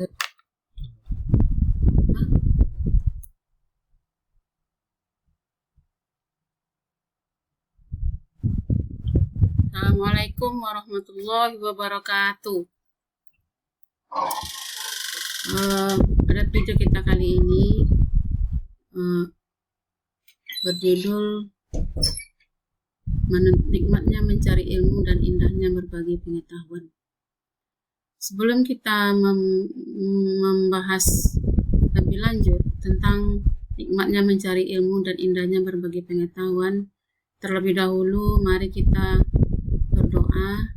Assalamualaikum warahmatullahi wabarakatuh. Pada video kita kali ini berjudul nikmatnya mencari ilmu dan indahnya berbagi pengetahuan. Sebelum kita membahas lebih lanjut tentang nikmatnya mencari ilmu dan indahnya berbagi pengetahuan, terlebih dahulu mari kita berdoa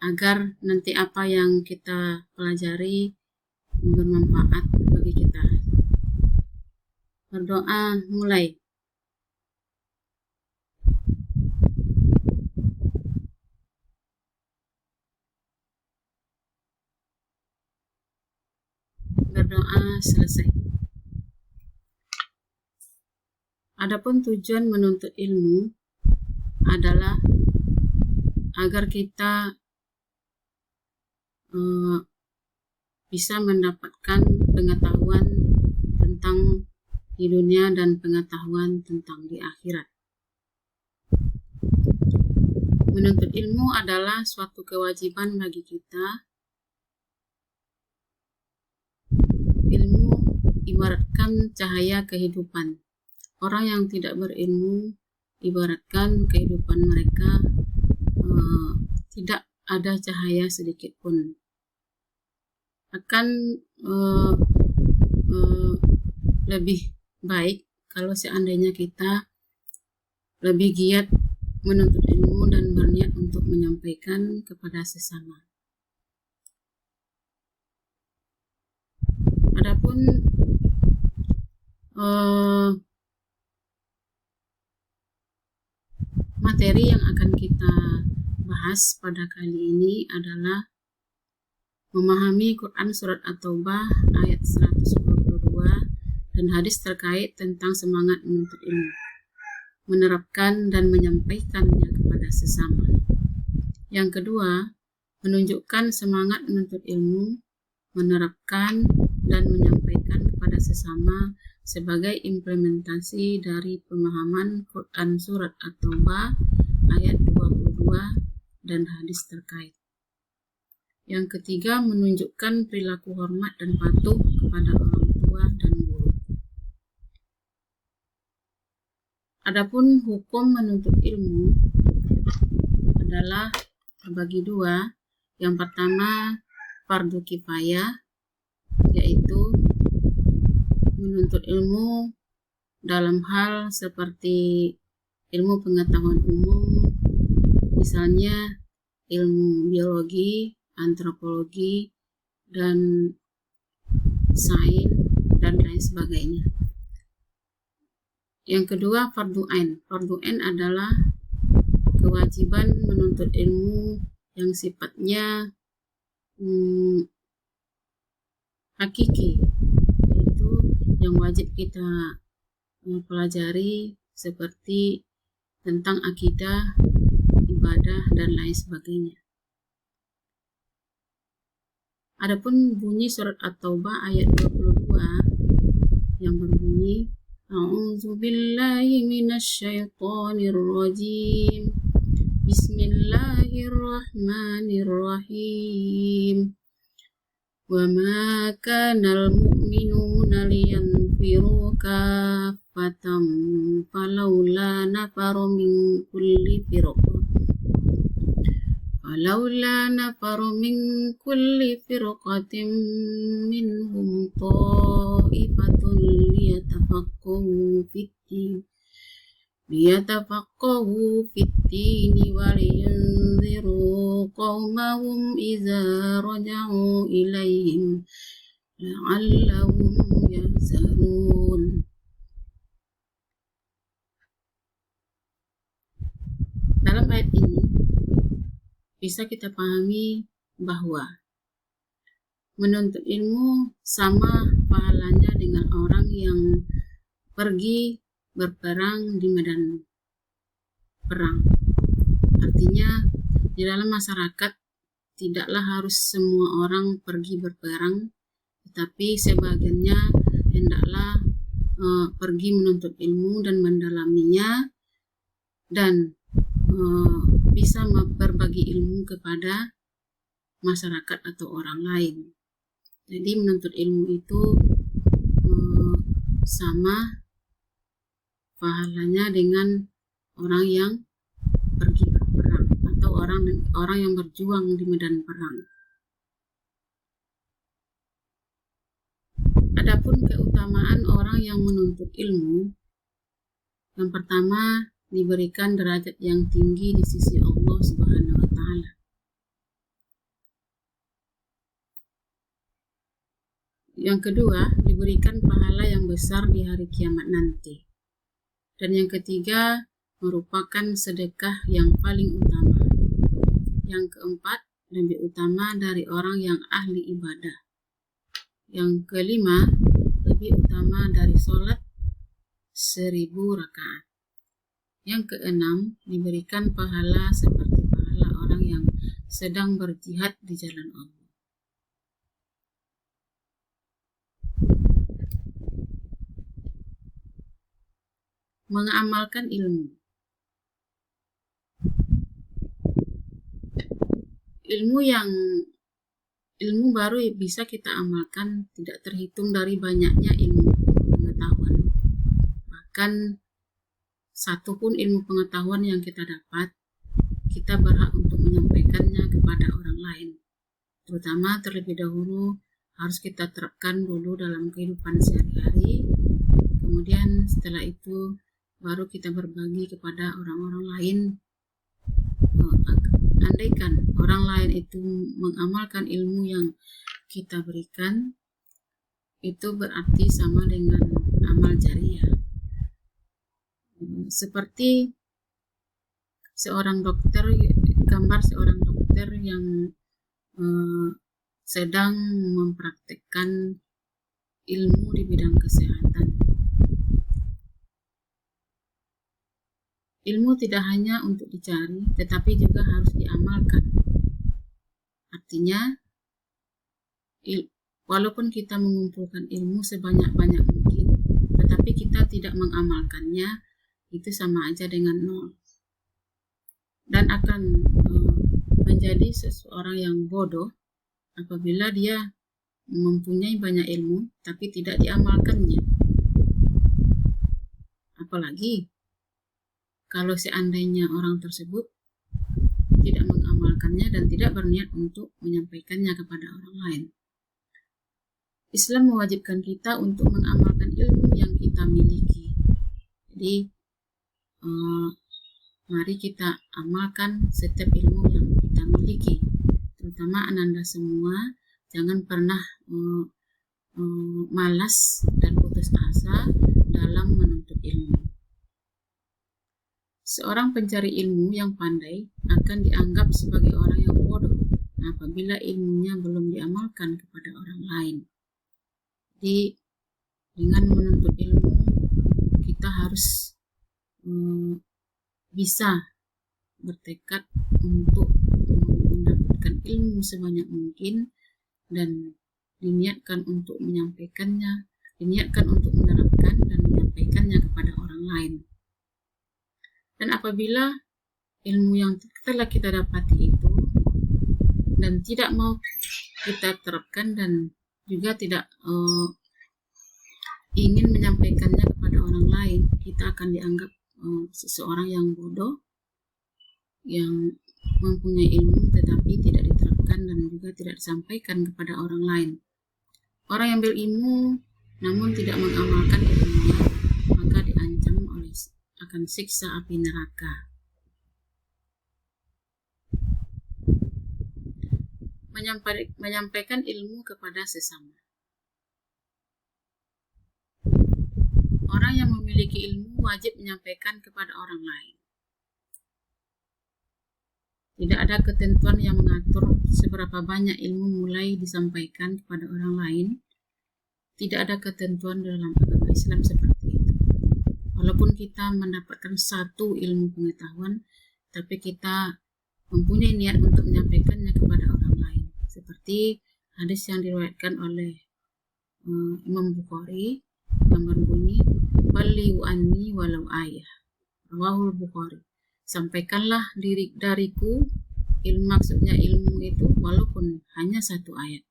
agar nanti apa yang kita pelajari bermanfaat bagi kita. Berdoa mulai. Berdoa selesai. Adapun tujuan menuntut ilmu adalah agar kita bisa mendapatkan pengetahuan tentang di dunia dan pengetahuan tentang di akhirat. Menuntut ilmu adalah suatu kewajiban bagi kita. Ilmu ibaratkan cahaya kehidupan. Orang yang tidak berilmu ibaratkan kehidupan mereka tidak ada cahaya sedikit pun. Akan lebih baik kalau seandainya kita lebih giat menuntut ilmu dan berniat untuk menyampaikan kepada sesama. Adapun materi yang akan kita bahas pada kali ini adalah memahami Quran Surat At-Taubah ayat 122 dan hadis terkait tentang semangat menuntut ilmu, menerapkan dan menyampaikannya kepada sesama. Yang kedua, menunjukkan semangat menuntut ilmu, menerapkan dan menyampaikan kepada sesama sebagai implementasi dari pemahaman Quran Surat At-Taubah ayat 22 dan hadis terkait. Yang ketiga, menunjukkan perilaku hormat dan patuh kepada orang tua dan guru. Adapun hukum menuntut ilmu adalah terbagi dua. Yang pertama, fardu kifayah, yaitu menuntut ilmu dalam hal seperti ilmu pengetahuan umum, misalnya ilmu biologi, antropologi, dan sains, dan lain sebagainya. Yang kedua, fardu ain. Fardu ain adalah kewajiban menuntut ilmu yang sifatnya hakiki, yaitu yang wajib kita pelajari seperti tentang akidah, ibadah, dan lain sebagainya. Adapun bunyi surat At-Taubah ayat 22 yang berbunyi A'udzubillahi minasyaitonir rajim. Bismillahirrahmanirrahim. Wa ma kanal mu'minuna liyanfiru kaffatan falawla nafaru min kulli firqatin minhum ta'ifatun liyatafaqahu fid-dini wa liyanziru qaumahum idza raja'u ilaihim la'allahum yahzarun. Dalam ayat ini bisa kita pahami bahwa menuntut ilmu sama pahalanya dengan orang yang pergi berperang di medan perang. Artinya di dalam masyarakat tidaklah harus semua orang pergi berperang, tetapi sebagiannya hendaklah pergi menuntut ilmu dan mendalaminya, dan bisa berbagi ilmu kepada masyarakat atau orang lain. Jadi menuntut ilmu itu sama pahalanya dengan orang yang pergi berperang atau orang yang berjuang di medan perang. Adapun keutamaan orang yang menuntut ilmu, yang pertama, diberikan derajat yang tinggi di sisi Allah Subhanahu wa Ta'ala. Yang kedua, diberikan pahala yang besar di hari kiamat nanti. Dan yang ketiga, merupakan sedekah yang paling utama. Yang keempat, lebih utama dari orang yang ahli ibadah. Yang kelima, lebih utama dari sholat 1000 rakaat. Yang keenam, diberikan pahala seperti pahala orang yang sedang berjihad di jalan Allah. Mengamalkan ilmu. Ilmu baru bisa kita amalkan tidak terhitung dari banyaknya ilmu pengetahuan. Bahkan satupun ilmu pengetahuan yang kita dapat, kita berhak untuk menyampaikannya kepada orang lain. Terutama terlebih dahulu harus kita terapkan dulu dalam kehidupan sehari-hari. Kemudian setelah itu baru kita berbagi kepada orang-orang lain. Andaikan orang lain itu mengamalkan ilmu yang kita berikan, itu berarti sama dengan amal jariah. Seperti gambar seorang dokter yang sedang mempraktekkan ilmu di bidang kesehatan. Ilmu tidak hanya untuk dicari, tetapi juga harus diamalkan. Artinya, walaupun kita mengumpulkan ilmu sebanyak-banyak mungkin, tetapi kita tidak mengamalkannya, itu sama aja dengan nol. Dan akan menjadi seseorang yang bodoh apabila dia mempunyai banyak ilmu, tapi tidak diamalkannya. Apalagi kalau seandainya orang tersebut tidak mengamalkannya dan tidak berniat untuk menyampaikannya kepada orang lain. Islam mewajibkan kita untuk mengamalkan ilmu yang kita miliki. Jadi, mari kita amalkan setiap ilmu yang kita miliki. Terutama ananda semua, jangan pernah malas dan putus asa dalam menuntut ilmu. Seorang pencari ilmu yang pandai akan dianggap sebagai orang yang bodoh apabila ilmunya belum diamalkan kepada orang lain. Jadi, dengan menuntut ilmu, kita harus bisa bertekad untuk mendapatkan ilmu sebanyak mungkin dan diniatkan untuk menyampaikannya, diniatkan untuk menerapkan dan menyampaikannya kepada orang lain. Dan apabila ilmu yang telah kita dapati itu dan tidak mau kita terapkan dan juga tidak ingin menyampaikannya kepada orang lain, kita akan dianggap seseorang yang bodoh, yang mempunyai ilmu tetapi tidak diterapkan dan juga tidak disampaikan kepada orang lain. Orang yang berilmu namun tidak mengamalkan ilmunya, maka diancam akan siksa api neraka. Menyampaikan ilmu kepada sesama. Orang yang memiliki ilmu wajib menyampaikan kepada orang lain. Tidak ada ketentuan yang mengatur seberapa banyak ilmu mulai disampaikan kepada orang lain. Tidak ada ketentuan dalam agama Islam seperti itu. Walaupun kita mendapatkan satu ilmu pengetahuan, tapi kita mempunyai niat untuk menyampaikannya kepada orang seperti hadis yang diriwayatkan oleh Imam Bukhari yang berbunyi "Ballighu anni walau ayah", rawahul Bukhari. Sampaikanlah dariku, maksudnya ilmu itu walaupun hanya satu ayat.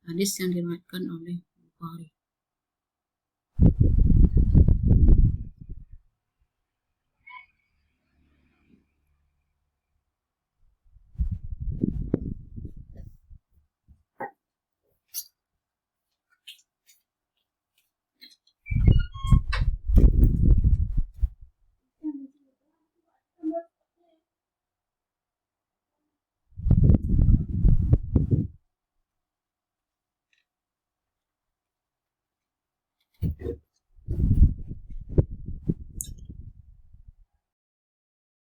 Hadis yang diriwayatkan oleh Bukhari.